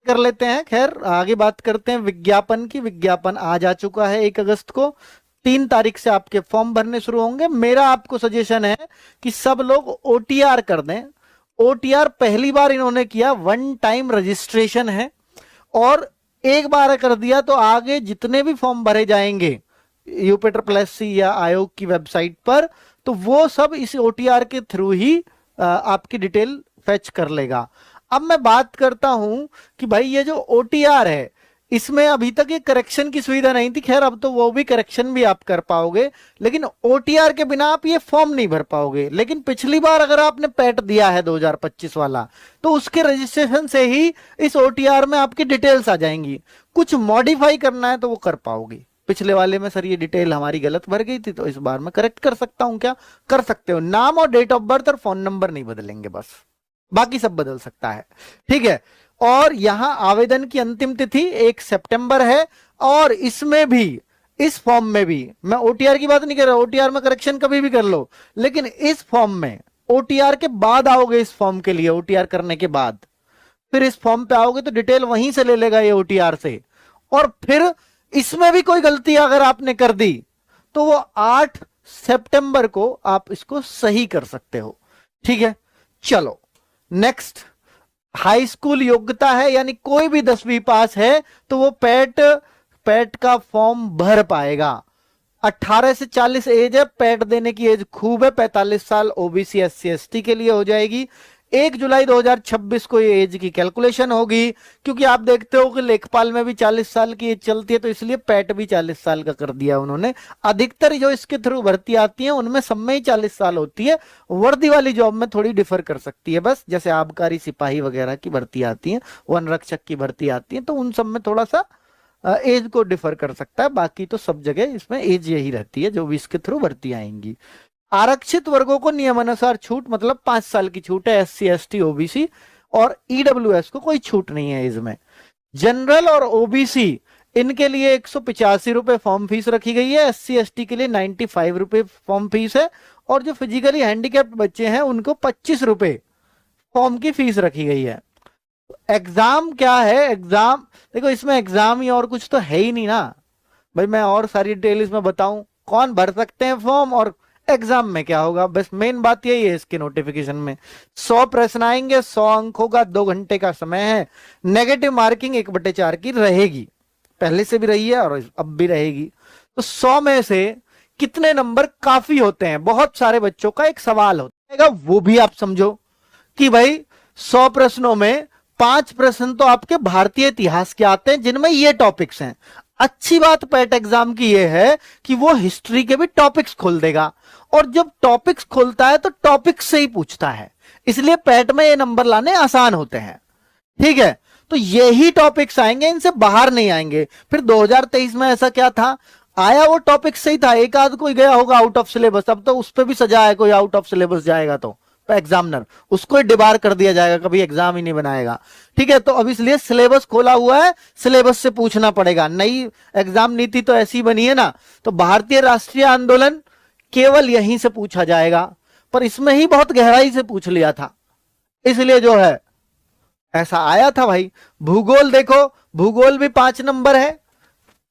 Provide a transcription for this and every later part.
कर लेते हैं। खैर आगे बात करते हैं विज्ञापन की। विज्ञापन आज आ चुका है 1 अगस्त को। 3 तारीख से आपके फॉर्म भरने शुरू होंगे। मेरा आपको सजेशन है कि सब लोग ओटीआर कर दें। ओटीआर पहली बार इन्होंने किया, 1 टाइम रजिस्ट्रेशन है, और एक बार कर दिया तो आगे जितने भी फॉर्म भरे जाएंगे यूपी या आयोग की वेबसाइट पर, तो वो सब इस ओटीआर के थ्रू ही आपकी डिटेल फेच कर लेगा। अब मैं बात करता हूं कि भाई ये जो ओटीआर है इसमें अभी तक ये करेक्शन की सुविधा नहीं थी। खैर अब तो वो भी करेक्शन भी आप कर पाओगे, लेकिन ओटीआर के बिना आप ये फॉर्म नहीं भर पाओगे। लेकिन पिछली बार अगर आपने पैट दिया है 2025 वाला, तो उसके रजिस्ट्रेशन से ही इस ओटीआर में आपकी डिटेल्स आ जाएंगी। कुछ मॉडिफाई करना है तो वो कर पाओगे। पिछले वाले में सर ये डिटेल हमारी गलत भर गई थी, तो इस बार मैं करेक्ट कर सकता हूं क्या? कर सकते हो। नाम और डेट ऑफ बर्थ और फोन नंबर नहीं बदलेंगे, बस बाकी सब बदल सकता है। ठीक है। और यहां आवेदन की अंतिम तिथि 1 सितंबर है। और इसमें भी, इस फॉर्म में भी, मैं ओटीआर की बात नहीं कर रहा, ओटीआर में करेक्शन कभी भी कर लो, लेकिन इस फॉर्म में ओटीआर के बाद आओगे, इस फॉर्म के लिए ओटीआर करने के बाद फिर इस फॉर्म पे आओगे तो डिटेल वहीं से ले लेगा ये ओटीआर से। और फिर इसमें भी कोई गलती अगर आपने कर दी तो वो 8 सितंबर को आप इसको सही कर सकते हो। ठीक है। चलो नेक्स्ट, हाई स्कूल योग्यता है, यानी कोई भी 10वीं पास है तो वो पैट का फॉर्म भर पाएगा। 18 से 40 एज है, पैट देने की एज खूब है। 45 साल ओबीसी SC ST के लिए हो जाएगी। 1 जुलाई 2026 को ये एज की कैलकुलेशन होगी, क्योंकि आप देखते हो कि लेखपाल में भी 40 साल की एज चलती है, तो इसलिए पैट भी 40 साल का कर दिया उन्होंने। अधिकतर जो इसके थ्रू भर्ती आती है उनमें सब में ही 40 साल होती है। वर्दी वाली जॉब में थोड़ी डिफर कर सकती है, बस जैसे आबकारी सिपाही वगैरह की भर्ती आती है, वन रक्षक की भर्ती आती है, तो उन सब में थोड़ा सा एज को डिफर कर सकता है। बाकी तो सब जगह इसमें एज यही रहती है जो भी इसके थ्रू भर्ती आएंगी। आरक्षित वर्गों को नियमानुसार छूट, मतलब 5 साल की छूट है SC ST OBC, और EWS को कोई छूट नहीं है इसमें। जनरल और OBC इनके लिए 185 रुपए फॉर्म फीस रखी गई है। SC ST के लिए 95 रुपए फॉर्म फीस है, और जो फिजिकली हैंडीकैप्ड बच्चे हैं उनको 25 रुपए फॉर्म की फीस रखी गई है। एग्जाम क्या है? एग्जाम देखो, इसमें एग्जाम ही और कुछ तो है ही नहीं ना भाई। मैं और सारी डिटेल इसमें बताऊं, कौन भर सकते हैं फॉर्म और एग्जाम में क्या होगा, बस मेन बात यही है इसके नोटिफिकेशन में। 100 प्रश्न आएंगे, 100 अंक होगा, 2 घंटे का समय है। नेगेटिव मार्किंग 1/4 की रहेगी, पहले से भी रही है और अब भी रहेगी। तो 100 में से कितने नंबर काफी होते हैं? बहुत सारे बच्चों का एक सवाल होता है, वो भी आप समझो कि भाई 100 प्रश्नों में 5 प्रश्न तो आपके भारतीय इतिहास के आते हैं जिनमें ये टॉपिक्स हैं। अच्छी बात पैट एग्जाम की ये है कि वो हिस्ट्री के भी टॉपिक्स खोल देगा, और जब टॉपिक्स खोलता है तो टॉपिक्स से ही पूछता है, इसलिए पैट में ये नंबर लाने आसान होते हैं। ठीक है। तो यही टॉपिक्स आएंगे, इनसे बाहर नहीं आएंगे। फिर 2023 में ऐसा क्या था, आया वो टॉपिक से ही था, एक आध कोई गया होगा आउट ऑफ सिलेबस। अब तो उस पर भी सजा है, कोई आउट ऑफ सिलेबस जाएगा तो एग्जामिनर उसको ही डिबार कर दिया जाएगा, कभी एग्जाम ही नहीं बनाएगा। ठीक है। तो अब इसलिए सिलेबस खोला हुआ है, सिलेबस से पूछना पड़ेगा। नई एग्जाम नीति तो ऐसी बनी है ना, तो भारतीय राष्ट्रीय आंदोलन केवल यहीं से पूछा जाएगा, पर इसमें ही बहुत गहराई से पूछ लिया था, इसलिए जो है ऐसा आया था भाई। भूगोल देखो, भूगोल भी 5 नंबर है।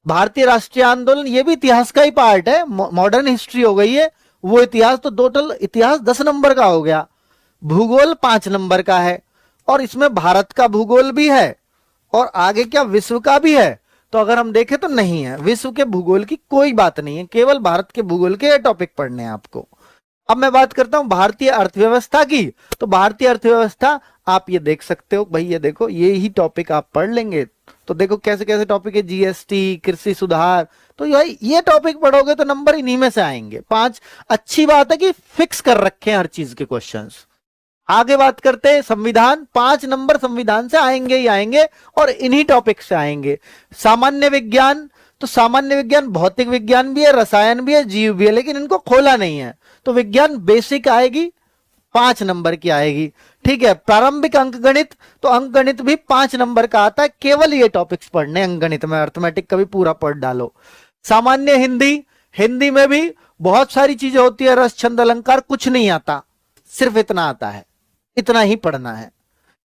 भारतीय राष्ट्रीय आंदोलन ये भी इतिहास का ही पार्ट है, मॉडर्न हिस्ट्री हो गई है वो इतिहास, तो टोटल इतिहास 10 नंबर का हो गया। भूगोल 5 नंबर का है, और इसमें भारत का भूगोल भी है, और आगे क्या विश्व का भी है। तो अगर हम देखें तो नहीं है, विश्व के भूगोल की कोई बात नहीं है, केवल भारत के भूगोल के टॉपिक पढ़ने हैं आपको। अब मैं बात करता हूं भारतीय अर्थव्यवस्था की। तो भारतीय अर्थव्यवस्था आप ये देख सकते हो भाई, ये देखो ये ही टॉपिक आप पढ़ लेंगे तो देखो कैसे कैसे टॉपिक है, GST, कृषि सुधार। तो भाई ये टॉपिक पढ़ोगे तो नंबर इन्हीं में से आएंगे 5। अच्छी बात है कि फिक्स कर रखे हैं हर चीज के क्वेश्चंस। आगे बात करते हैं संविधान। 5 नंबर संविधान से आएंगे ही आएंगे, और इन्हीं टॉपिक से आएंगे। सामान्य विज्ञान, तो सामान्य विज्ञान भौतिक विज्ञान भी है, रसायन भी है, जीव भी है, लेकिन इनको खोला नहीं है। तो विज्ञान बेसिक आएगी, 5 नंबर की आएगी। ठीक है। प्रारंभिक अंकगणित, तो अंकगणित भी 5 नंबर का आता है, केवल ये टॉपिक्स पढ़ने अंकगणित में, अर्थमेटिक का भी पूरा पढ़ डालो। सामान्य हिंदी, हिंदी में भी बहुत सारी चीजें होती है, रस छंद अलंकार कुछ नहीं आता, सिर्फ इतना आता है, इतना ही पढ़ना है।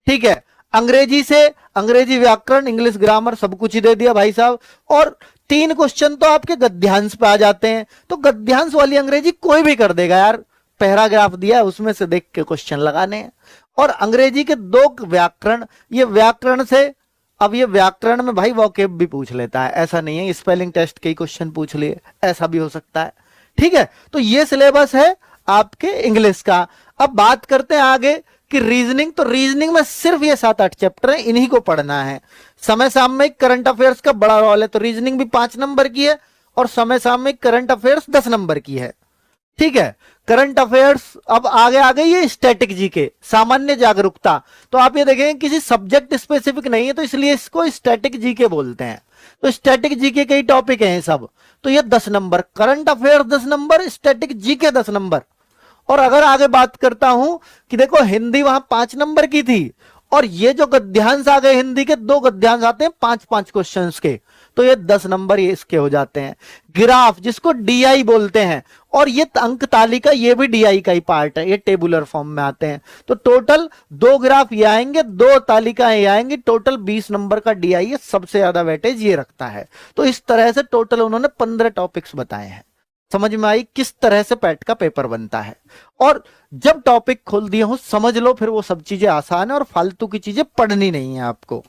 ठीक है। अंग्रेजी से अंग्रेजी व्याकरण, इंग्लिश ग्रामर, सब कुछ ही दे दिया भाई साहब। और 3 क्वेश्चन तो आपके गद्यांश पे आ जाते हैं, तो गद्यांश वाली अंग्रेजी कोई भी कर देगा यार। पैराग्राफ दिया है उसमें से देख के क्वेश्चन लगाने हैं। और अंग्रेजी के 2 व्याकरण, ये व्याकरण से, अब ये व्याकरण में भाई वोकेब भी पूछ लेता है, ऐसा नहीं है स्पेलिंग टेस्ट के क्वेश्चन पूछ लिए, ऐसा भी हो सकता है। ठीक है, तो ये सिलेबस है आपके इंग्लिश का। अब बात करते हैं आगे कि रीजनिंग, तो रीजनिंग में सिर्फ ये 7-8 चैप्टर है, इन्हीं को पढ़ना है। समय सामयिक करंट अफेयर्स का बड़ा रोल है, तो रीजनिंग भी 5 नंबर की है और समय सामयिक करंट अफेयर्स 10 नंबर की है। ठीक है, करंट अफेयर्स। अब आगे आ गई ये स्टैटिक जीके, सामान्य जागरूकता। तो आप ये देखेंगे किसी सब्जेक्ट स्पेसिफिक नहीं है, तो इसलिए इसको स्टैटिक जीके बोलते हैं। तो स्टैटिक जीके के ही टॉपिक हैं सब। तो ये 10 number, current affairs 10 number, static GK 10 number. और अगर आगे बात करता हूं कि देखो हिंदी वहां 5 नंबर की थी, और ये जो गद्यांश आ गए हिंदी के, 2 गद्यांश आते हैं 5-5 क्वेश्चंस के, तो ये 10 नंबर ये इसके हो जाते हैं। ग्राफ, जिसको डीआई बोलते हैं, और ये अंक तालिका, ये भी डीआई का ही पार्ट है, ये टेबुलर फॉर्म में आते हैं। तो टोटल 2 ग्राफ ये आएंगे, 2 तालिकाएं ये आएंगी, टोटल 20 नंबर का डीआई है, सबसे ज्यादा वेटेज ये रखता है। तो इस तरह से टोटल उन्होंने 15 टॉपिक्स बताए हैं। समझ में आई किस तरह से पैट का पेपर बनता है। और जब टॉपिक खोल दिए हो समझ लो, फिर वो सब चीजें आसान है और फालतू की चीजें पढ़नी नहीं है आपको।